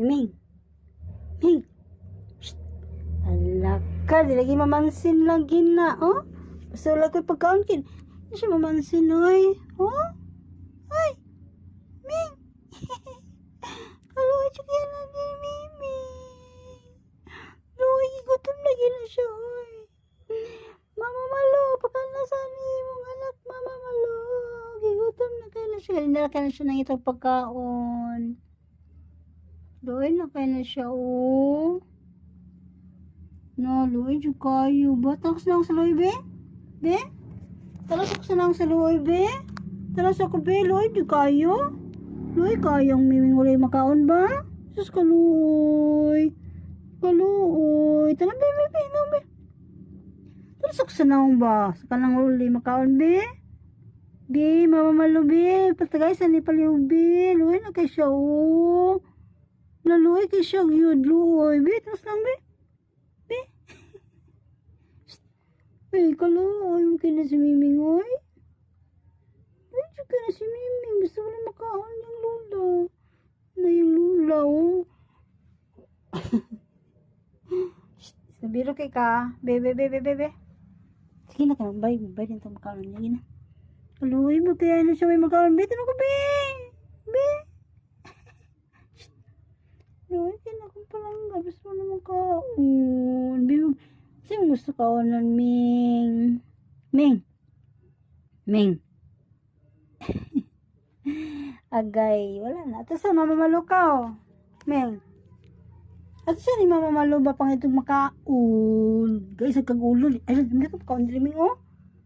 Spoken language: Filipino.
Ming. Ming. Shh. Alaka, di lagi mamansin lagi na, oh. Basta wala ko'y pagkaon kin. Hindi siya mamansin, oy. Oh? Ay. Ming. Kaluwa siya kaya lagi, Mimi. Luwi, gutom lagi na siya, oy. Mama Malo, pakalasan ni mong anak, Mama Malo. Gigutom na kayo na siya. Hindi na kayo na siya ng itong pagkaon. Luwi na kayo na siya, oh. No, luwi dyan kayo. Ba? Takas na ako sa luwi, be? Be? Takas ako sa luwi, be? Takas ako, be? Luwi dyan kayo? Luwi kayong miming ulay makaon ba? Sus, kaluoy. Kaluoy. Tanang, be, be, be, no, be. Takas ako sa naong ba? Sa kanang ulay makaon, be? Be, Mama Malo, be. Patagay sa nipaliw, be. Luwi na kayo siya, oh. Naluwi kayo siya, yun, luoy. Be, takas lang, be. Be. Be, kaluoy. Mungkin na si Miming, oy. Medyo ka na si Miming. Basta wala makaon yung lula. Na yung lula, oh. Nabiro kay ka. Bebe, bebe, bebe. Sige na ka, bay. Bay din itong makaon. Sige na. Kaluoy mo kaya na siya may makaon. Be, tanong ko, be. Be. Kaluoy, kaya na akong palangga. Basta wala makaon. Be, kasi gusto kaonan, Ming. Ming. Ming. Agay, wala na. Ito sa Mama Malo ka, oh. Meng. At siya ni Mama Malo ba pang itong makaon? Guys, ang kagulo. Ay, hindi ka pagkaon din, Ming, oh.